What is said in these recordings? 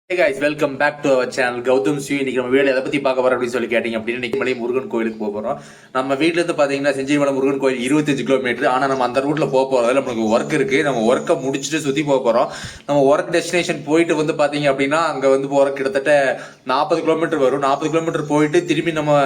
Hey guys, welcome back to our channel Gautham Sri. இன்னைக்கு நம்ம video எதை பத்தி பார்க்க போறோம் அப்படின்னு சொல்லி கேட்டீங்க அப்படின்னு இன்னைக்கு மலை முருகன் கோயிலுக்கு போக போறோம். நம்ம வீட்டுல இருந்து பாத்தீங்கன்னா செஞ்சிமலை முருகன் கோயில் 25 கிலோமீட்டர். ஆனா நம்ம அந்த ரூட்ல போக போறதுல நமக்கு ஒர்க் இருக்கு. நம்ம ஒர்க்கை முடிச்சுட்டு சுத்தி போக போறோம். நம்ம ஒர்க் டெஸ்டினேஷன் போயிட்டு வந்து பாத்தீங்க அப்படின்னா அங்க வந்து போற கிட்டத்தட்ட 40 கிலோமீட்டர் வரும். 40 கிலோமீட்டர் போயிட்டு திரும்பி நம்ம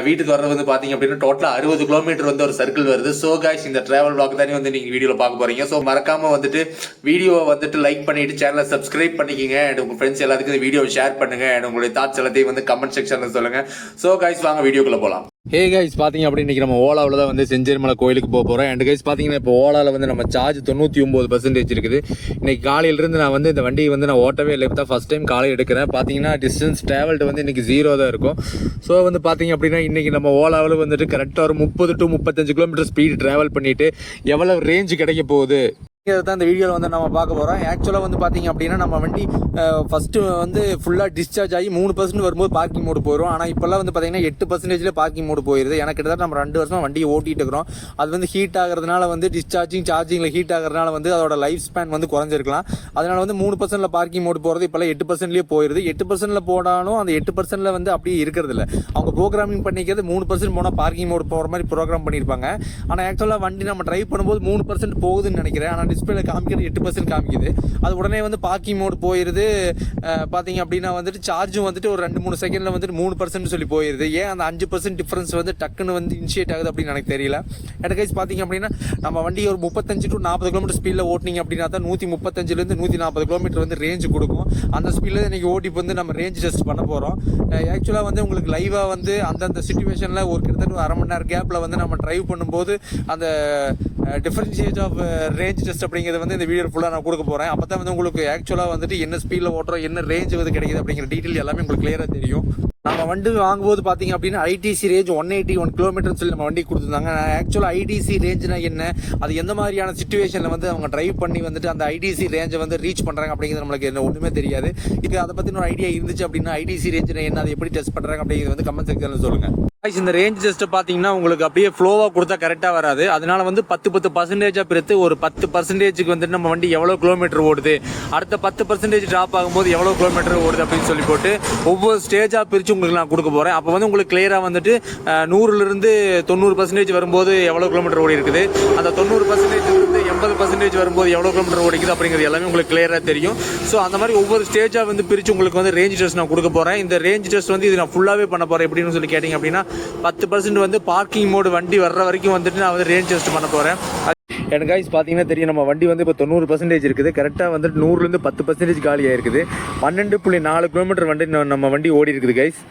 வீட்டுக்கு வர்றது வந்து பாத்தீங்க அப்படின்னா டோட்டலா 60 கிலோமீட்டர் வந்து ஒரு சர்க்கிள் வருது. சோ கைஸ், இந்த டிராவல் பிளாக் தானே வந்து நீங்க வீடியோல பார்க்க போறீங்க. சோ மறக்காம வந்துட்டு வீடியோவை வந்துட்டு லைக் பண்ணிட்டு சேனலை சப்ஸ்கிரைப் பண்ணிக்கிங்க. அண்ட் உங்க ஃப்ரெண்ட்ஸ் எல்லாத்துக்கும் இந்த வீடியோ ஷேர் பண்ணுங்க. அண்ட் உங்களுடைய தாட்ஸ் எல்லாத்தையும் வந்து கமெண்ட் செக்ஷன்ல சொல்லுங்க. சோ கைஸ், வாங்க வீடியோக்குள்ள போலாம். ஹே கைஸ், பாத்தீங்க அப்படின்னு இன்னைக்கு நம்ம ஓலாவில் தான் வந்து செஞ்சேரிமலை கோயிலுக்கு போக போறோம். அண்ட் கைஸ் பாத்தீங்கன்னா இப்போ ஓலாவில் வந்து நம்ம சார்ஜ் 99% இருக்குது. இன்னைக்கு காலையிலிருந்து நான் வந்து இந்த வண்டியை வந்து நான் ஓட்டவே இல்லை. இப்போ தான் ஃபர்ஸ்ட் டைம் காலையில் எடுக்கிறேன். பாத்தீங்கன்னா டிஸ்டன்ஸ் டிராவல்டு வந்து இன்னைக்கு 0 தான் இருக்கும். ஸோ வந்து பாத்தீங்க அப்படின்னா இன்னைக்கு நம்ம ஓலாவில் வந்துட்டு கரெக்டாக ஒரு 30 to 35 கிலோமீட்டர் ஸ்பீடு டிராவல் பண்ணிட்டு எவ்வளவு ரேஞ்சு கிடைக்க போகுது தான் இந்த வீடியோவில் வந்து நம்ம பார்க்க போகிறோம். ஆக்சுவலாக வந்து பார்த்தீங்க அப்படின்னா நம்ம வண்டி ஃபஸ்ட்டு வந்து ஃபுல்லாக டிஸ்சார்ஜ் ஆகி 3% வரும்போது பார்க்கிங் மோடு போயிடும். ஆனால் இப்போல்லாம் வந்து பார்த்தீங்கன்னா 8% பார்க்கிங் மோடு போயிடுது. எனக்கு கிட்டத்தட்ட நம்ம 2 வருஷமாக வண்டியை ஓட்டிகிட்டு இருக்கிறோம். அது வந்து ஹீட் ஆகிறதுனால வந்து சார்ஜிங்கில் ஹீட் ஆகிறதுனால வந்து அதோட லைஃப் ஸ்பேன் வந்து குறைஞ்சிருக்கலாம். அதனால வந்து 3% பார்க்கிங் மோடு போகிறது இப்போல்லாம் 8%லேயே போயிடுது. 8% போனாலும் அந்த 8% வந்து அப்படியே இருக்கிறது இல்லை. அவங்க ப்ரோக்ராமிங் பண்ணிக்கிறது 3% போனால் பார்க்கிங் மோடு போகிற மாதிரி ப்ரோக்ராம் பண்ணியிருப்பாங்க. ஆனால் ஆக்சுவலாக வண்டி நம்ம ட்ரைவ் பண்ணும்போது 3% போகுதுன்னு நினைக்கிறேன். ஆனால் டிஸ்பிளேல காமிக்கிறது 8% காமிக்குது. அது உடனே வந்து பார்க்கிங் மோடு போயிருது. பார்த்தீங்க அப்படின்னா வந்துட்டு சார்ஜும் வந்துட்டு ஒரு 2-3 செகண்ட்ல வந்துட்டு 3% சொல்லி போயிருது. ஏன் அந்த 5% டிஃபரன்ஸ் வந்து டக்குன்னு வந்து இனிஷியேட் ஆகுது அப்படின்னு எனக்கு தெரியல. எனக்கு பார்த்தீங்க அப்படின்னா நம்ம வண்டி ஒரு 35 to 40 கிலோமீட்டர் ஸ்பீடில் ஓட்டினீங்க அப்படின்னா தான் 135 140 கிலோமீட்டர் வந்து ரேஞ்சு கொடுக்கும். அந்த ஸ்பீடில் இன்னைக்கு ஓட்டி வந்து நம்ம ரேஞ்ச் டெஸ்ட் பண்ண போகிறோம். ஆக்சுவலாக வந்து உங்களுக்கு லைவாக வந்து அந்தந்த சிச்சுவேஷனில் ஒரு கிட்டத்தட்ட 1/2 மணி நேரம் கேப்பில் வந்து நம்ம ட்ரைவ் பண்ணும்போது அந்த டிஃபரன்ஷியேட் ஆஃப் ரேஞ்ச் டெஸ்ட் அப்படிங்கிறது வந்து இந்த வீடியோ ஃபுல்லாக நான் கொடுக்க போகிறேன். அப்போ தான் வந்து உங்களுக்கு ஆக்சுவலாக வந்துட்டு என்ன ஸ்பீடில் ஓட்டுறோம், என்ன ரேஞ்ச் வந்து கிடைக்குது அப்படிங்கிற டீட்டெயில் எல்லாமே உங்களுக்கு கிளியராக தெரியும். நம்ம வண்டி வாங்கும்போது பார்த்தீங்க அப்படின்னா ஐடிசி ரேஞ்ச் 181 கிலோமீட்டர்னு சொல்லி நம்ம வண்டி கொடுத்துருந்தாங்க. ஆக்சுவலாக ஐடிசி ரேஞ்சுனா என்ன, அது எந்த மாதிரியான சிச்சுவேஷனில் வந்து அவங்க ட்ரைவ் பண்ணி வந்துட்டு அந்த ஐடிசி ரேஞ்சை வந்து ரீச் பண்ணுறாங்க அப்படிங்கிறது நம்மளுக்கு என்ன ஒன்றுமே தெரியாது. இது அதை பற்றின ஒரு ஐடியா இருந்துச்சு அப்படின்னா ஐடிசி ரேஞ்சுனா என்ன, அதை எப்படி டெஸ்ட் பண்ணுறாங்க அப்படிங்கிறது வந்து கமெண்ட் செக்ஷனில் சொல்லுங்கள். இந்த ரேஞ்ச் டெஸ்ட் பார்த்தீங்கன்னா உங்களுக்கு அப்படியே ஃப்ளோவாக கொடுத்தா கரெக்டாக வராது. அதனால வந்து 10% பிரித்து ஒரு 10%க்கு வந்துட்டு நம்ம வண்டி எவ்வளோ கிலோமீட்டர் ஓடுது, அடுத்த 10% ட்ராப் ஆகும்போது எவ்வளோ கிலோமீட்டர் ஓடுது அப்படின்னு சொல்லி போட்டு ஒவ்வொரு ஸ்டேஜாக பிரித்து உங்களுக்கு நான் கொடுக்க போகிறேன். அப்போ வந்து உங்களுக்கு கிளியராக வந்துட்டு 100லிருந்து 90% வரும்போது எவ்வளோ கிலோமீட்டர் ஓடி இருக்குது, அந்த 90%லிருந்து 80% வரும்போது எவ்வளோ கிலோமீட்டர் ஓடிக்குது அப்படிங்கிறது எல்லாமே உங்களுக்கு கிளியராக தெரியும். ஸோ அந்த மாதிரி ஒவ்வொரு ஸ்டேஜாக வந்து பிரித்து உங்களுக்கு வந்து ரேஞ்ச் டெஸ்ட் நான் கொடுக்க போகிறேன். இந்த ரேஞ்ச் டெஸ்ட் வந்து இது நான் ஃபுல்லாகவே பண்ண போகிறேன். எப்படின்னு சொல்லி கேட்டிங்க அப்படின்னா 10% வந்து பார்க்கிங் மோடு வண்டி வர்ற வரைக்கும் வந்துட்டு நான் வந்து ரேஞ்ச் டெஸ்ட் பண்ண போகிறேன். எனக்கு கைஸ் பார்த்தீங்கன்னா தெரியும், நம்ம வண்டி வந்து இப்போ 90% இருக்குது. கரெக்டாக வந்துட்டு 100லேருந்து 10% காலியாக இருக்குது. 12.4 கிலோமீட்டர் வண்டி நம்ம வண்டி ஓடி இருக்குது கைஸ்.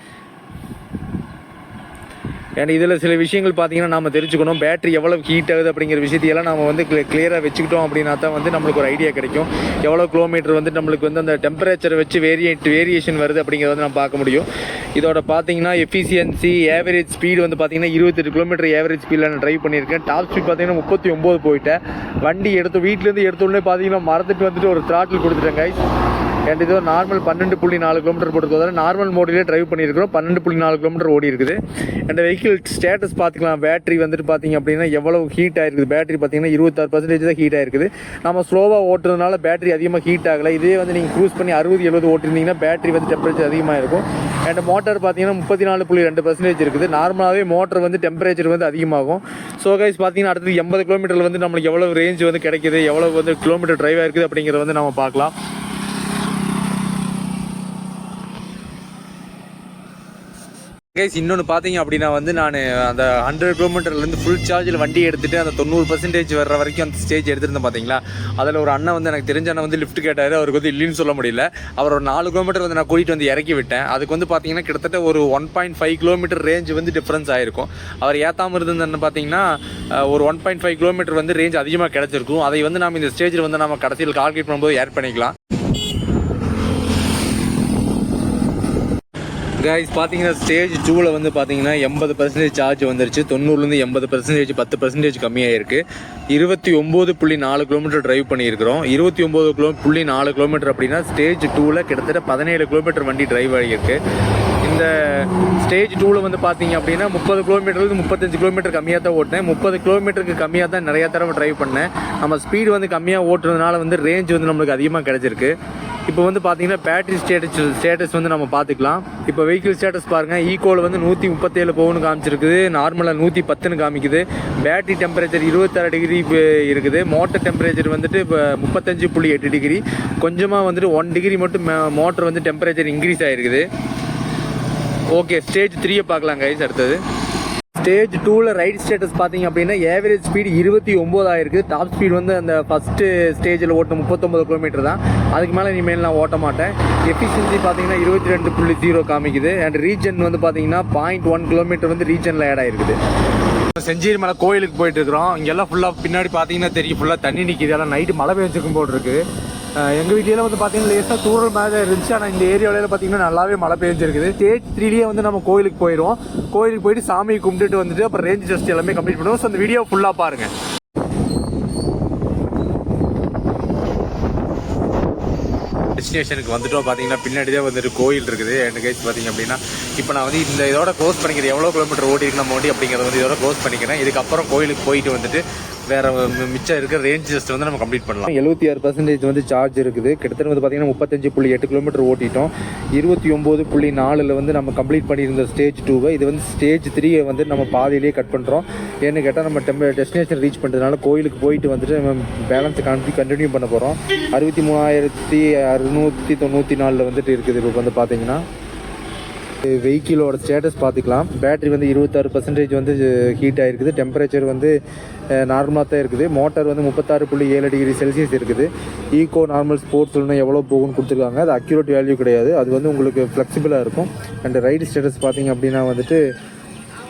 ஏன்னா இதில் சில விஷயங்கள் பார்த்தீங்கன்னா நம்ம தெரிஞ்சுக்கணும். பேட்டரி எவ்வளோ ஹீட் ஆகுது அப்படிங்கிற விஷயத்தையெல்லாம் நம்ம வந்து கிளியராக வச்சுக்கிட்டோம் அப்படின்னா தான் வந்து நம்மளுக்கு ஒரு ஐடியா கிடைக்கும். எவ்வளோ கிலோமீட்டர் வந்து நம்மளுக்கு வந்து அந்த டெம்பரேச்சரை வச்சு வேரியேஷன் வருது அப்படிங்கிறத வந்து நம்ம பார்க்க முடியும். இதோட பார்த்தீங்கன்னா எஃபிஷியன்சி ஆவரேஜ் ஸ்பீடு வந்து பார்த்தீங்கன்னா 28 கிலோமீட்டர் ஆவரேஜ் ஸ்பீடில் நான் ட்ரைவ் பண்ணியிருக்கேன். டாப் ஸ்பீட் பார்த்தீங்கன்னா 39 போயிட்டேன். வண்டி வீட்டிலேருந்து எடுத்தோடனே பார்த்தீங்கன்னா மறந்துட்டு வந்துட்டு ஒரு த்ராட்டில் கொடுத்துட்டேன் கைஸ். அண்ட் இது நார்மல் 12.4 கிலோமீட்டர் போட்டுருக்கோம். நார்மல் மோடிலே ட்ரைவ் பண்ணியிருக்கிறோம். 12.4 கிலோமீட்டர் ஓடி இருக்குது. அண்ட் வெஹிக்கிள் ஸ்டேட்டஸ் பார்த்துக்கலாம். பேட்டரி வந்துட்டு பார்த்தீங்க அப்படின்னா எவ்வளோ ஹீட் ஆயிருக்குது. பேட்டரி பார்த்தீங்கன்னா 26% தான் ஹீட் ஆயிருக்குது. நம்ம ஸ்லோவாக ஓட்டுறதுனால பேட்டரி அதிகமாக ஹீட் ஆகலை. இதே வந்து நீங்கள் க்ரூஸ் பண்ணி 60-70 ஓட்டிருந்தீங்கன்னா பேட்டரி வந்து டெம்பரேச்சர் அதிகமாக இருக்கும். அண்ட் மோட்டர் பார்த்தீங்கன்னா 34.2% இருக்குது. நார்மலாகவே மோட்டர் வந்து டெம்பரேச்சர் வந்து அதிகமாகும். ஸோ கைஸ் பார்த்தீங்கன்னா அடுத்தது 80 கிலோமீட்டரில் வந்து நம்மளுக்கு எவ்வளோ ரேஞ்ச் வந்து கிடைக்குது, எவ்வளோ வந்து கிலோமீட்டர் டிரைவ் ஆயிருக்குது அப்படிங்கிறத வந்து நம்ம பார்க்கலாம். கைஸ் இன்னொன்று பார்த்தீங்க அப்படின்னா வந்து நான் அந்த 100 கிலோமீட்டர்லேருந்து ஃபுல் சார்ஜில் வண்டி எடுத்துகிட்டு அந்த 90% வர்ற வரைக்கும் அந்த ஸ்டேஜ் எடுத்துருந்தேன் பார்த்தீங்களா. அதில் ஒரு அண்ணன் வந்து எனக்கு தெரிஞ்ச அண்ணன் வந்து லிஃப்ட் கேட்டார். அவருக்கு வந்து இல்லைன்னு சொல்ல முடியல. அவர் ஒரு 4 கிலோமீட்டர் வந்து நான் கூட்டிகிட்டு வந்து இறக்கி விட்டேன். அதுக்கு வந்து பார்த்தீங்கன்னா கிட்டத்தட்ட ஒரு 1.5 கிலோமீட்டர் ரேஞ்ச் வந்து டிஃப்ரென்ஸ் ஆகிருக்கும். அவர் ஏற்றாமல் இருந்ததுன்னு பார்த்தீங்கன்னா ஒரு 1.5 கிலோமீட்டர் வந்து ரேஞ்ச் அதிகமாக கிடச்சிருக்கும். அதை வந்து நம்ம இந்த ஸ்டேஜில் வந்து நம்ம கடைசியில் கால்குலேட் பண்ணும்போது ஆட் பண்ணிக்கலாம். கைஸ் பார்த்தீங்கன்னா ஸ்டேஜ் 2ல் வந்து பார்த்தீங்கன்னா 80% சார்ஜ் வந்துருச்சு. 90லேருந்து 80% 10% கம்மியாக இருக்குது. 29.4 கிலோமீட்டர் ட்ரைவ் பண்ணியிருக்கிறோம். 29.4 கிலோமீட்டர் அப்படின்னா ஸ்டேஜ் 2ல் கிட்டத்தட்ட 17 கிலோமீட்டர் வண்டி டிரைவ் ஆகியிருக்கு. இந்த ஸ்டேஜ் 2ல் வந்து பார்த்தீங்க அப்படின்னா 30 கிலோமீட்டர்லேருந்து 35 கிலோமீட்டர் கம்மியாக தான் ஓட்டினேன். 30 கிலோமீட்டருக்கு கம்மியாக தான் நிறையா தடவை ட்ரைவ் பண்ணேன். நம்ம ஸ்பீடு வந்து கம்மியாக ஓட்டுறதுனால வந்து ரேஞ்ச் வந்து நம்மளுக்கு அதிகமாக கிடச்சிருக்கு. இப்போ வந்து பார்த்தீங்கன்னா பேட்டரி ஸ்டேட்டஸ் வந்து நம்ம பார்த்துக்கலாம். இப்போ வெஹிக்கிள் ஸ்டேட்டஸ் பாருங்கள். ஈகோவில் வந்து 137 போகணும்னு காமிச்சிருக்குது. நார்மலாக 110ன்னு காமிக்குது. பேட்டரி டெம்பரேச்சர் 26 டிகிரி இருக்குது. மோட்டர் டெம்பரேச்சர் வந்துட்டு இப்போ 35.8 டிகிரி. கொஞ்சமாக வந்துட்டு 1 டிகிரி மட்டும் மோட்டர் வந்து டெம்பரேச்சர் இன்க்ரீஸ் ஆகிருக்குது. ஓகே, ஸ்டேஜ் 3 பார்க்கலாம் கைஸ். அடுத்தது ஸ்டேஜ் 2ல் ரைட் ஸ்டேட்டஸ் பார்த்தீங்க அப்படின்னா ஏவரேஜ் ஸ்பீடு 29 ஆயிருக்கு. டாப் ஸ்பீடு வந்து அந்த ஃபஸ்ட்டு ஸ்டேஜில் ஓட்ட 39 கிலோமீட்டர் தான். அதுக்கு மேலே இனிமேல் நான் ஓட்ட மாட்டேன். எஃபிஷியன்சி பார்த்தீங்கன்னா 22.0 காமிக்குது. அண்ட் ரீஜன் வந்து பார்த்தீங்கன்னா 0.1 கிலோமீட்டர் வந்து ரீஜனில் ஆட் ஆகிருக்குது. செஞ்சேரி மலை கோயிலுக்கு போயிட்டு இருக்கிறோம். இங்கெல்லாம் ஃபுல்லாக பின்னாடி பார்த்தீங்கன்னா தெரியும், ஃபுல்லாக தண்ணி நிற்கிது. எல்லாம் நைட்டு மழை பெஞ்சிருக்கும் போல் இருக்குது. எங்கள் வீட்டில் வந்து பார்த்தீங்கன்னா லேசாக தூரல் மேலே இருந்துச்சு. ஆனால் இந்த ஏரியாவில் பார்த்தீங்கன்னா நல்லாவே மழை பெஞ்சிருக்குது. ஸ்டேஜ் 3லேயே வந்து நம்ம கோயிலுக்கு போயிடுவோம். கோயிலுக்கு போயிட்டு சாமியை கும்பிட்டுட்டு வந்துட்டு அப்புறம் ரேஞ்ச் டெஸ்ட் எல்லாமே கம்ப்ளீட் பண்ணுவோம். ஸோ அந்த வீடியோ ஃபுல்லாக பாருங்கள். டெஸ்டினேஷனுக்கு வந்துட்டோம். பார்த்தீங்கன்னா பின்னாடி தான் வந்துட்டு கோயில் இருக்குது. என் கைஸ் பார்த்தீங்க அப்படின்னா இப்போ நான் வந்து இந்த இதோட க்ளோஸ் பண்ணிக்கிறேன். எவ்வளோ கிலோமீட்டர் ஓடி இருக்கு நம்ம ஓடி அப்படிங்கிறத வந்து இதோட க்ளோஸ் பண்ணிக்கிறேன். இதுக்கப்புறம் கோயிலுக்கு போயிட்டு வந்துட்டு வேறு மிச்சம் இருக்கிற ரேஞ்ச் டெஸ்ட் வந்து நம்ம கம்ப்ளீட் பண்ணலாம். 76% வந்து சார்ஜ் இருக்குது. கிட்டத்தட்ட வந்து பார்த்தீங்கன்னா 35.8 கிலோமீட்டர் ஓட்டிட்டோம். 29.4 வந்து நம்ம கம்ப்ளீட் பண்ணியிருந்த ஸ்டேஜ் 2. இது வந்து ஸ்டேஜ் 3 வந்து நம்ம பாதியிலேயே கட் பண்ணுறோம். ஏன்னு கேட்டால் நம்ம டெஸ்டினேஷன் ரீச் பண்ணுறதுனால கோயிலுக்கு போயிட்டு வந்துட்டு நம்ம பேலன்ஸை கண்டினியூ பண்ண போகிறோம். 63,694 வந்துட்டு இருக்குது. இப்போ வந்து பார்த்தீங்கன்னா வெஹிக்கிளோட ஸ்டேட்டஸ் பார்த்துக்கலாம். பேட்டரி வந்து 26% வந்து ஹீட் ஆகிருக்குது. டெம்பரேச்சர் வந்து நார்மலாக தான் இருக்குது. மோட்டார் வந்து 36.7 டிகிரி செல்சியஸ் இருக்குது. ஈகோ நார்மல் ஸ்போர்ட்ஸ் எவ்வளோ போகும்னு கொடுத்துருக்காங்க. அது அக்யூரேட் வேல்யூ கிடையாது. அது வந்து உங்களுக்கு ஃப்ளெக்சிபிளாக இருக்கும். அண்ட் ரைடு ஸ்டேட்டஸ் பார்த்தீங்க அப்படின்னா வந்துட்டு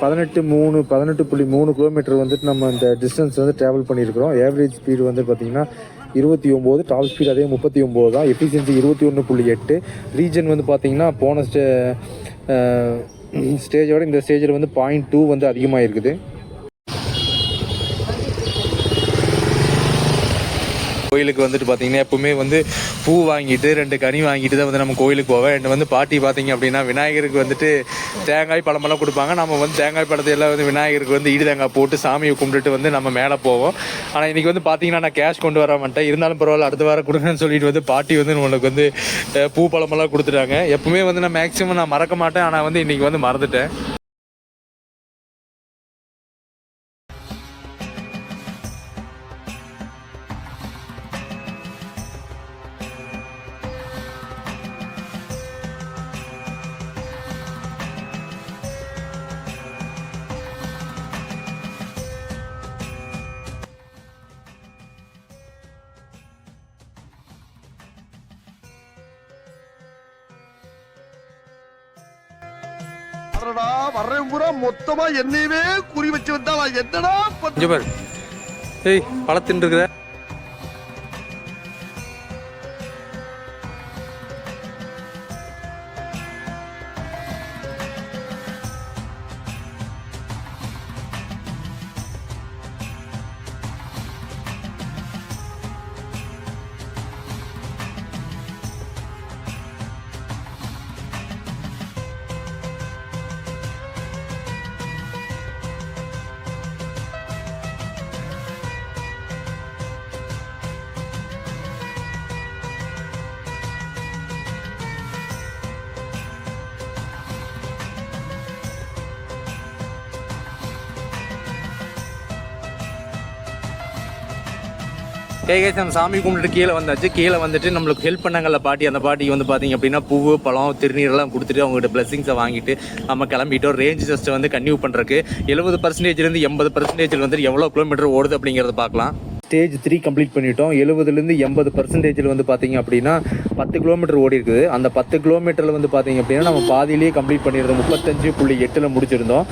18.3 கிலோமீட்டர் வந்துட்டு நம்ம இந்த டிஸ்டன்ஸ் வந்து ட்ராவல் பண்ணியிருக்கிறோம். ஏவரேஜ் ஸ்பீடு வந்து பார்த்திங்கன்னா 29. டாப் ஸ்பீடு அதே 39 தான். எஃபிஷியன்சி 21.8. ரீஜன் வந்து பார்த்திங்கன்னா போன ஸ்டேஜோட இந்த ஸ்டேஜில் வந்து 0.2 வந்து அதிகமாக இருக்குது. கோயிலுக்கு வந்துட்டு பார்த்தீங்கன்னா எப்பவுமே வந்து பூ வாங்கிட்டு 2 கனி வாங்கிட்டு தான் வந்து நம்ம கோயிலுக்கு போவேன். அண்ட் வந்து பாட்டி பார்த்தீங்க அப்படின்னா விநாயகருக்கு வந்துட்டு தேங்காய் பழமெல்லாம் கொடுப்பாங்க. நம்ம வந்து தேங்காய் பழத்தை எல்லாம் வந்து விநாயகருக்கு வந்து ஈடு தேங்காய் போட்டு சாமியை கும்பிட்டுட்டு வந்து நம்ம மேலே போவோம். ஆனால் இன்றைக்கி வந்து பார்த்தீங்கன்னா நான் கேஷ் கொண்டு வர மாட்டேன். இருந்தாலும் பரவாயில்ல, அடுத்த வாரம் கொடுங்கன்னு சொல்லிட்டு வந்து பாட்டி வந்து நம்மளுக்கு வந்து பூ பழமெல்லாம் கொடுத்துட்டாங்க. எப்பவுமே வந்து நான் மேக்ஸிமம் நான் மறக்க மாட்டேன். ஆனால் வந்து இன்றைக்கி வந்து மறந்துட்டேன். மொத்தமா என்னையவே குறி வச்சு வந்தா என்னடா பழத்தின் இருக்குத. நம்ம சாமி கும்பிட்டு கீழே வந்தாச்சு. கீழே வந்துட்டு நம்மளுக்கு ஹெல்ப் பண்ணாங்கல்ல பாட்டி, அந்த பாட்டிக்கு வந்து பார்த்தீங்க அப்படின்னா பூவு பழம் திருநீரெல்லாம் கொடுத்துட்டு அவங்ககிட்ட பிளஸிங்ஸை வாங்கிட்டு நம்ம கிளம்பிட்டோம். ரேஞ்ச் டெஸ்ட்டை வந்து கன்டினியூ பண்ணுறதுக்கு 70%லேருந்து 80% வந்துட்டு எவ்வளோ கிலோமீட்டர் ஓடுது அப்படிங்கிறத பார்க்கலாம். ஸ்டேஜ் 3 கம்ப்ளீட் பண்ணிட்டோம். 70லேருந்து 80% வந்து பார்த்தீங்க அப்படின்னா 10 கிலோமீட்டர் ஓடி இருக்குது. அந்த 10 கிலோமீட்டரில் வந்து பார்த்தீங்க அப்படின்னா நம்ம பாதியிலேயே கம்ப்ளீட் பண்ணியிருந்தோம். 35.8 முடிச்சிருந்தோம்.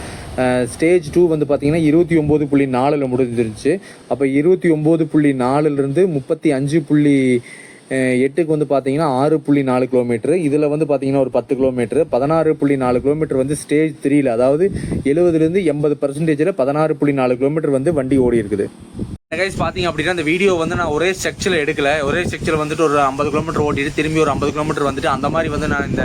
ஸ்டேஜ் 2 வந்து பார்த்தீங்கன்னா 29.4 முடிஞ்சிருச்சு. அப்போ 29.4லேருந்து 35.8க்கு வந்து பார்த்தீங்கன்னா 6.4 கிலோமீட்டர். இதில் வந்து பார்த்தீங்கன்னா ஒரு 10 கிலோமீட்டர் 16.4 கிலோமீட்டர் வந்து ஸ்டேஜ் 3ல், அதாவது 70லேருந்து 80%, 16.4 கிலோமீட்டர் வந்து வண்டி ஓடி இருக்குது. கைஸ் பார்த்தீங்க அப்படின்னா அந்த வீடியோ வந்து நான் ஒரே செக்ஷனில் எடுக்கல. ஒரே செக்ஷனில் வந்துட்டு ஒரு 50 கிலோமீட்டர் ஓட்டிட்டு திரும்பி ஒரு 50 கிலோமீட்டர் வந்துட்டு அந்த மாதிரி வந்து நான் இந்த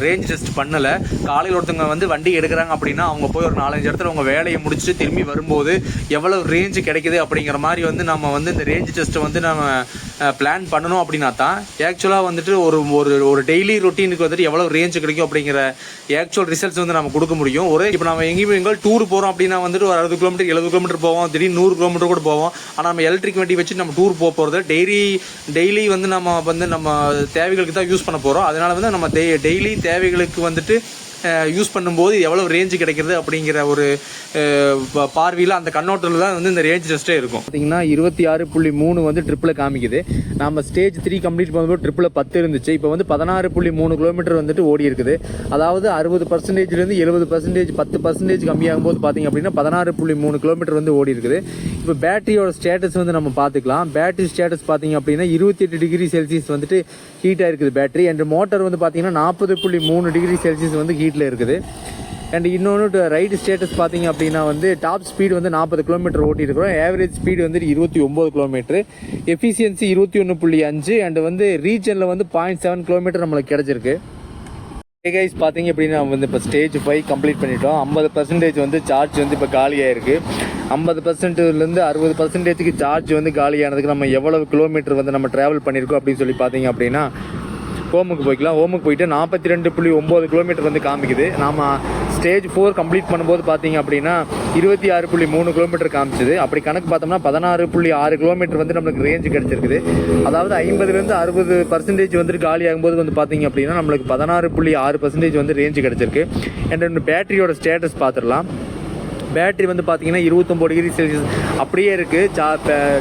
ரேஞ்ச் டெஸ்ட் பண்ணலை. காலையில் ஒருத்தவங்க வந்து வண்டி எடுக்கிறாங்க அப்படின்னா அவங்க போய் ஒரு 4-5 இடத்துல அவங்க வேலையை முடிச்சுட்டு திரும்பி வரும்போது எவ்வளோ ரேஞ்ச் கிடைக்குது அப்படிங்கிற மாதிரி வந்து நம்ம வந்து இந்த ரேஞ்ச் டெஸ்ட்டை வந்து நம்ம பிளான் பண்ணணும் அப்படின்னா தான் ஆக்சுவலாக வந்துட்டு ஒரு டெய்லி ரொட்டீனுக்கு வந்துட்டு எவ்வளோ ரேஞ்ச் கிடைக்கும் அப்படிங்கிற ஆக்சுவல் ரிசல்ட்ஸ் வந்து நம்ம கொடுக்க முடியும். இப்போ நம்ம எங்கேயும் டூர் போகிறோம் அப்படின்னா வந்துட்டு ஒரு 60 கிலோமீட்டர் 70 கிலோமீட்டர் போவோம், திடீர்னு 100 கிலோமீட்டர் கூட போவோம். ஆனால் நம்ம எலக்ட்ரிக் வண்டி வச்சு நம்ம டூர் போகிறது டெய்லி வந்து நம்ம தேவைகளுக்கு தான் யூஸ் பண்ண போகிறோம். அதனால வந்து நம்ம டெய்லி தேவைகளுக்கு வந்துட்டு யூஸ் பண்ணும்போது எவ்வளோ ரேஞ்சு கிடைக்கிறது அப்படிங்கிற ஒரு பார்வையில் அந்த கண்ணோட்டத்தில் தான் வந்து இந்த ரேஞ்ச் டெஸ்ட்டே இருக்கும். பார்த்தீங்கன்னா 26.3 வந்து ட்ரிப்பில் காமிக்குது. நம்ம ஸ்டேஜ் 3 கம்ப்ளீட் பண்ணும்போது ட்ரிப்பில் 10 இருந்துச்சு. இப்போ வந்து 16.3 கிலோமீட்டர் வந்துட்டு ஓடி இருக்குது. அதாவது 60%லேருந்து 70% 10% கம்மியாகும் போது பார்த்தீங்க அப்படின்னா 16.3 கிலோமீட்டர் வந்து ஓடி இருக்குது. இப்போ பேட்டரியோட ஸ்டேட்டஸ் வந்து நம்ம பார்த்துக்கலாம். பேட்டரி ஸ்டேட்டஸ் பார்த்தீங்க அப்படின்னா 28 டிகிரி செல்சியஸ் வந்துட்டு ஹீட்டாக இருக்குது பேட்டரி. அண்ட் மோட்டர் வந்து பார்த்தீங்கன்னா 40.3 டிகிரி செல்சியஸ் வந்து ஹீட்டில் இருக்குது. அண்ட் இன்னொன்று ரைடு ஸ்டேட்டஸ் பார்த்தீங்க அப்படின்னா வந்து டாப் ஸ்பீடு வந்து 40 கிலோமீட்டர் ஓட்டி இருக்கிறோம். ஆவரேஜ் ஸ்பீடு வந்து 29 கிலோமீட்டர், எஃபிஷியன்சி 21.5 அண்ட் வந்து ரீஜனில் வந்து 0.7 கிலோமீட்டர் நம்மளுக்கு கிடச்சிருக்கு. கைஸ் பார்த்தீங்க அப்படின்னா நம்ம வந்து இப்போ ஸ்டேஜ் 5 கம்ப்ளீட் பண்ணிட்டோம். 50% வந்து சார்ஜ் வந்து இப்போ காலியாகிருக்கு. 50%லேருந்து 60%க்கு சார்ஜ் வந்து காலியானதுக்கு நம்ம எவ்வளவு கிலோமீட்டர் வந்து நம்ம ட்ராவல் பண்ணியிருக்கோம் அப்படின்னு சொல்லி பார்த்தீங்க அப்படின்னா ஹோமுக்கு போய்க்கலாம். ஹோமுக்கு போயிட்டு 42.9 கிலோமீட்டர் வந்து காமிக்குது. நாம் ஸ்டேஜ் 4 கம்ப்ளீட் பண்ணும்போது பார்த்தீங்க அப்படின்னா 26.3 கிலோமீட்டர் காமிச்சிது. அப்படி கணக்கு பார்த்தோம்னா 16.6 கிலோமீட்டர் வந்து நம்மளுக்கு ரேஞ்சு கிடச்சிருக்குது. அதாவது 50லேருந்து 60% வந்துட்டு காலி ஆகும்போது வந்து பார்த்தீங்க அப்படின்னா நம்மளுக்கு 16.6% வந்து ரேஞ்சு கிடச்சிருக்கு. அண்ட் பேட்டரியோட ஸ்டேட்டஸ் பார்த்துடலாம். பேட்டரி வந்து பார்த்தீங்கன்னா 29 டிகிரி செல்சியஸ் அப்படியே இருக்குது.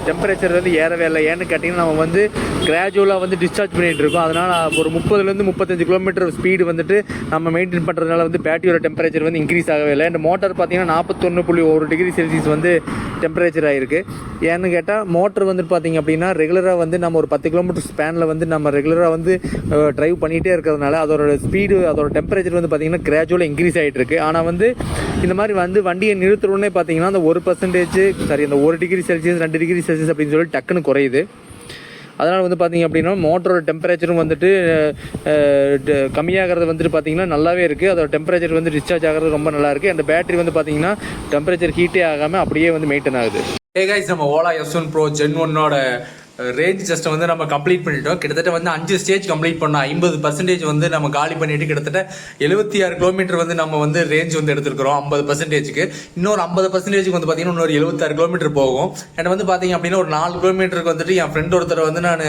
டெம்பரேச்சர் வந்து ஏறவே இல்லை. ஏன்னு கேட்டிங்கன்னா நம்ம வந்து கிராஜுவலாக வந்து டிஸ்சார்ஜ் பண்ணிகிட்டு இருக்கோம். அதனால் ஒரு 30லேருந்து 35 கிலோமீட்டர் ஸ்பீடு வந்துட்டு நம்ம மெயின்டைன் பண்ணுறதுனால வந்து பேட்டரியோட டெம்பரேச்சர் வந்து இன்க்ரீஸ் ஆகவே இல்லை. இந்த மோட்டர் பார்த்தீங்கன்னா 41.1 டிகிரி செல்சியஸ் வந்து டெம்பரேச்சர் ஆகிருக்கு. ஏன்னு கேட்டால் மோட்டர் வந்துட்டு பார்த்தீங்க அப்படின்னா ரெகுலராக வந்து நம்ம ஒரு 10 கிலோமீட்டர் ஸ்பேனில் வந்து நம்ம ரெகுலராக வந்து ட்ரைவ் பண்ணிகிட்டே இருக்கிறதுனால அதோட ஸ்பீடு அதோட டெம்பரேச்சர் வந்து பார்த்தீங்கன்னா கிராஜுவலாக இன்க்ரீஸ் ஆகிட்டு இருக்குது. ஆனால் வந்து இந்த மாதிரி வந்து வண்டியை நிறுத்துறோன்னே பார்த்தீங்கன்னா அந்த 1% அந்த 1 டிகிரி செல்சியஸ் 2 டிகிரி செல்சியஸ் அப்படின்னு சொல்லி டக்குன்னு குறையுது. அதனால் வந்து பார்த்தீங்க அப்படின்னா மோட்டரோட டெம்பரேச்சரும் வந்துட்டு கம்மியாகிறது வந்துட்டு பார்த்தீங்கன்னா நல்லாவே இருக்குது. அதோட டெம்பரேச்சர் வந்து டிஸ்சார்ஜ் ஆகிறது ரொம்ப நல்லா இருக்குது. அந்த பேட்டரி வந்து பார்த்தீங்கன்னா டெம்பரேச்சர் ஹீட்டே ஆகாமல் அப்படியே வந்து மெயின்டைன் ஆகுது. கைஸ் நம்ம ஓலா S1 Pro Gen 1ஓட ரேஞ்ச் டெஸ்ட்டை வந்து நம்ம கம்ப்ளீட் பண்ணிட்டோம். கிட்டத்தட்ட வந்து 5 ஸ்டேஜ் கம்ப்ளீட் பண்ணோம். 50% வந்து நம்ம காலி பண்ணிட்டு கிட்டத்தட்ட 76 கிலோமீட்டர் வந்து நம்ம வந்து ரேஞ்ச் வந்து எடுத்துருக்கிறோம் 50%க்கு. இன்னொரு 50%க்கு வந்து பார்த்தீங்கன்னா இன்னொரு 76 கிலோமீட்டர் போகும். எனக்கு வந்து பார்த்தீங்க அப்படின்னா ஒரு 4 கிலோமீட்டருக்கு வந்துட்டு என் ஃப்ரெண்ட் ஒருத்தர் வந்து நான்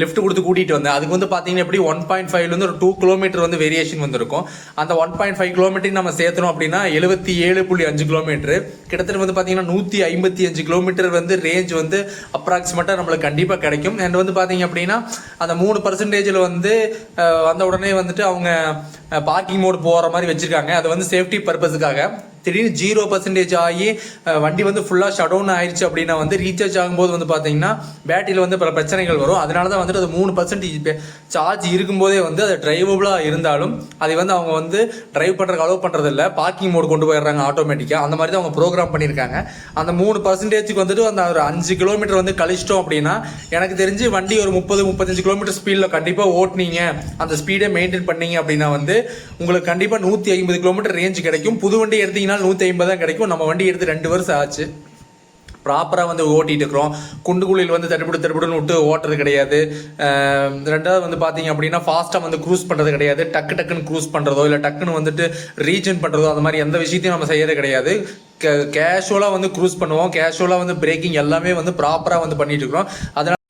லிஃப்ட் கொடுத்து கூட்டிகிட்டு வந்தேன். அதுக்கு வந்து பார்த்தீங்கன்னா எப்படி 1.5லேருந்து ஒரு 2 கிலோமீட்டர் வந்து வேரியேஷன் வந்துருக்கும். அந்த 1.5 கிலோமீட்டர் நம்ம சேர்த்தணும் அப்படின்னா 77.5 கிலோமீட்டர் கிட்டத்தட்ட வந்து பார்த்தீங்கன்னா 155 கிலோமீட்டர் வந்து ரேஞ்ச் வந்து அப்ராக்சிமேட்டாக நம்மளுக்கு கண்டிப்பாக கிடைக்கும். அண்ட் வந்து பார்த்தீங்க அப்படின்னா அந்த 3% வந்து வந்த உடனே வந்துட்டு அவங்க பார்க்கிங் மோட் போகிற மாதிரி வச்சுருக்காங்க. அது வந்து சேஃப்டி பர்பஸுக்காக. திடீர்னு 0% ஆகி வண்டி வந்து ஃபுல்லாக ஷட் டவுன் ஆயிடுச்சு அப்படின்னா வந்து ரீசார்ஜ் ஆகும்போது வந்து பார்த்தீங்கன்னா பேட்டரியில் வந்து பல பிரச்சனைகள் வரும். அதனால தான் வந்துட்டு அது 3% சார்ஜ் இருக்கும்போதே வந்து அது டிரைவபுளாக இருந்தாலும் அதை வந்து அவங்க வந்து டிரைவ் பண்ணுறதுக்கு அலோவ் பண்ணுறது இல்லை. பார்க்கிங் மோட் கொண்டு போயிடுறாங்க ஆட்டோமேட்டிக்காக. அந்த மாதிரி தான் அவங்க ப்ரோக்ராம் பண்ணியிருக்காங்க. அந்த 3%க்கு வந்துட்டு அந்த ஒரு 5 கிலோமீட்டர் வந்து கழிச்சிட்டோம் அப்படின்னா எனக்கு தெரிஞ்சு வண்டி ஒரு 30-35 கிலோமீட்டர் ஸ்பீடில் கண்டிப்பாக ஓட்டுனீங்க, அந்த ஸ்பீடை மெயின்டைன் பண்ணீங்க அப்படின்னா வந்து உங்களுக்கு கண்டிப்பாக 150 கிலோமீட்டர் ரேஞ்ச் கிடைக்கும். புது வண்டி எடுத்தீங்கன்னா 150 தான் கிடைக்கும். நம்ம வண்டி எடுத்து 2 வருஷம் ஆச்சு. ப்ராப்பராக வந்து ஓட்டிகிட்டு இருக்கிறோம். குண்டுக்குழியில் வந்து தடுப்புடுன்னு விட்டு ஓட்டுறது கிடையாது. ரெண்டாவது வந்து பார்த்தீங்க அப்படின்னா ஃபாஸ்ட்டாக வந்து க்ரூஸ் பண்ணுறது கிடையாது. டக்குன்னு க்ரூஸ் பண்ணுறதோ இல்லை டக்குன்னு வந்துட்டு ரீஜன் பண்ணுறதோ அந்த மாதிரி எந்த விஷயத்தையும் நம்ம செய்யறது கிடையாது. கேஷுவலாக வந்து க்ரூஸ் பண்ணுவோம். கேஷுவலாக வந்து பிரேக்கிங் எல்லாமே வந்து ப்ராப்பராக வந்து பண்ணிட்டு இருக்கிறோம்.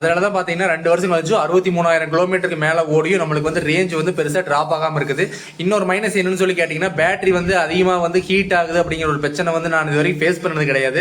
அதனால தான் பார்த்தீங்கன்னா 2 வருஷம் கழிச்சு 63,000 கிலோமீட்டருக்கு மேலே ஓடியும் நம்மளுக்கு வந்து ரேஞ்ச் வந்து பெருசாக ட்ராப் ஆகாமல் இருக்குது. இன்னொரு மைனஸ் என்னன்னு சொல்லி கேட்டிங்கன்னா பேட்டரி வந்து அதிகமாக வந்து ஹீட் ஆகுது அப்படிங்கிற ஒரு பிரச்சனை வந்து நான் இது வரைக்கும் ஃபேஸ் பண்ணது கிடையாது.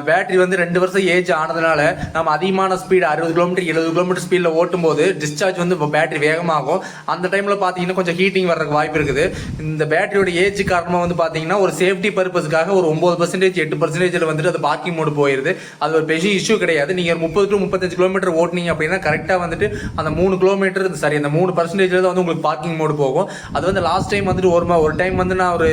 பேட்டரி வந்து 2 வருஷம் ஏஜ் ஆனதுனால நம்ம அதிகமான ஸ்பீடு 60 கிலோமீட்டர் 70 கிலோமீட்டர் ஸ்பீடில் ஓட்டும் போது டிஸ்சார்ஜ் வந்து பேட்டரி வேகமாகும். அந்த டைமில் பார்த்தீங்கன்னா கொஞ்சம் ஹீட்டிங் வர்றதுக்கு வாய்ப்பு இருக்குது. இந்த பேட்டரியோட ஏஜ் காரணமாக வந்து பார்த்தீங்கன்னா ஒரு சேஃப்டி பர்பஸ்க்காக ஒரு 9% 8% வந்துட்டு அது பார்க்கிங் மோடு போயிருது. அது ஒரு பெரிய இஷ்யூ கிடையாது. நீங்கள் ஒரு 30 to 35 கிலோமீட்டர் கிலோமீட்டர் ஓட்டினீங்க அப்படின்னா கரெக்டாக வந்துட்டு அந்த 3 கிலோமீட்டர் சாரி அந்த 3% தான் வந்து உங்களுக்கு பார்க்கிங் மோடு போகும். அது வந்து லாஸ்ட் டைம் வந்துட்டு ஒரு டைம் வந்து நான் ஒரு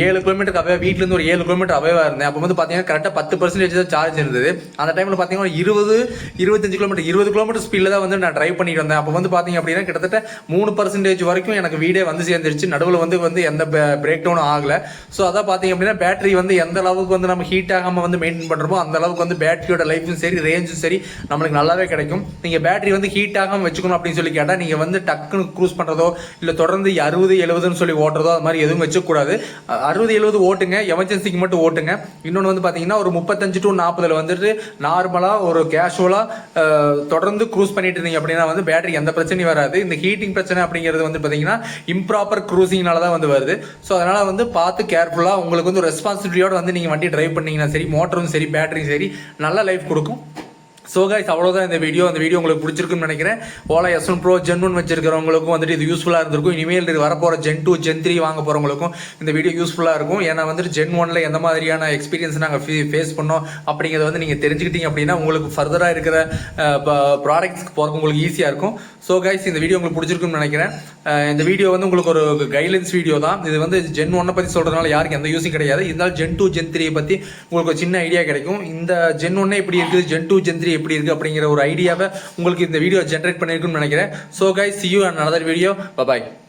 7 கிலோமீட்டருக்கு அவே வீட்டிலேருந்து ஒரு 7 கிலோமீட்டர் அவேவாக இருந்தேன். அப்போ வந்து பார்த்தீங்கன்னா கரெக்டாக 10% தான் சார்ஜ் இருந்தது. அந்த டைமில் பார்த்தீங்கன்னா 25 கிலோமீட்டர் 20 கிலோமீட்டர் ஸ்பீடில் தான் வந்து நான் ட்ரைவ் பண்ணிட்டு வந்தேன். அப்போ வந்து பார்த்தீங்க அப்படின்னா கிட்டத்தட்ட 3% வரைக்கும் எனக்கு வீடே வந்து சேர்ந்துருச்சு. நடுவில் வந்து எந்த பிரேக் டவுனும் ஆகலை. ஸோ அதான் பார்த்தீங்க அப்படின்னா பேட்டரி வந்து எந்த அளவுக்கு வந்து நம்ம ஹீட் ஆகாமல் வந்து மெயின்டைன் பண்ணுறோமோ அந்த அளவுக்கு வந்து பேட்டரியோட லைஃபும் சரி ரேஞ்சும் சரி நம்மளுக்கு நல்லாவே கிடைக்கும். நீங்கள் பேட்டரி வந்து ஹீட் ஆகாமல் வச்சுக்கணும் அப்படின்னு சொல்லி கேட்டால் நீங்கள் வந்து டக்குன்னு க்ரூஸ் பண்ணுறதோ இல்லை தொடர்ந்து 60-70ன்னு சொல்லி ஓட்டுறதோ அது மாதிரி எதுவும் வச்சுக்கூடாது. 60-70 ஓட்டுங்க, எமர்ஜென்சிக்கு மட்டும் ஓட்டுங்க. இன்னொன்று வந்து பார்த்தீங்கன்னா ஒரு 35 to 40 வந்துட்டு நார்மலாக ஒரு கேஷுவலாக தொடர்ந்து க்ரூஸ் பண்ணிட்டு இருந்தீங்க அப்படின்னா வந்து பேட்டரி எந்த பிரச்சனையும் வராது. இந்த ஹீட்டிங் பிரச்சனை அப்படிங்கிறது வந்து பார்த்தீங்கன்னா இம்ப்ராப்பர் க்ரூசிங்னால தான் வந்து வருது. ஸோ அதனால் வந்து பார்த்து கேர்ஃபுல்லாக உங்களுக்கு வந்து ரெஸ்பான்சிபிலிட்டியோட வந்து நீங்கள் வண்டி டிரைவ் பண்ணீங்கன்னா சரி, மோட்டரும் சரி பேட்டரியும் சரி நல்ல லைஃப் கொடுக்கும். ஸோ கைஸ் அவ்வளோதான் இந்த வீடியோ உங்களுக்கு பிடிச்சிருக்குன்னு நினைக்கிறேன். ஓலா S1 Pro Gen 1 வச்சிருக்கிறவங்களுக்கும் வந்துட்டு இது யூஸ்ஃபுல்லாக இருந்திருக்கும். இனிமேல் வரப்போகிற Gen 2 Gen 3 வாங்க போகிறவங்களுக்கும் இந்த வீடியோ யூஸ்ஃபுல்லாக இருக்கும். ஏன்னா வந்துட்டு Gen 1ல எந்த மாதிரியான எக்ஸ்பீரியன்ஸ் நாங்கள் ஃபேஸ் பண்ணோம் அப்படிங்கிறத வந்து நீங்கள் தெரிஞ்சுக்கிட்டீங்க அப்படின்னா உங்களுக்கு ஃபர்தராக இருக்கிற ப்ராடக்ட்ஸ்க்கு போகிறக்கு உங்களுக்கு ஈஸியாக இருக்கும். ஸோ கைஸ் இந்த வீடியோ உங்களுக்கு பிடிச்சிருக்குன்னு நினைக்கிறேன். இந்த வீடியோ வந்து உங்களுக்கு ஒரு கைட்லைன்ஸ் வீடியோ தான். இது வந்து Gen 1 பற்றி சொல்கிறதுனால யாருக்கு எந்த யூஸும் கிடையாது. இருந்தாலும் Gen 2 Gen 3 பற்றி உங்களுக்கு ஒரு சின்ன ஐடியா கிடைக்கும். இந்த Gen 1 எப்படி இருக்குது, Gen 2 Gen 3 எப்படி இருக்கு அப்படிங்கிற ஒரு ஐடியாவை உங்களுக்கு இந்த வீடியோ ஜென்ரேட் பண்ணிருக்குன்னு நினைக்கிறேன். So guys, see you on another video. Bye bye.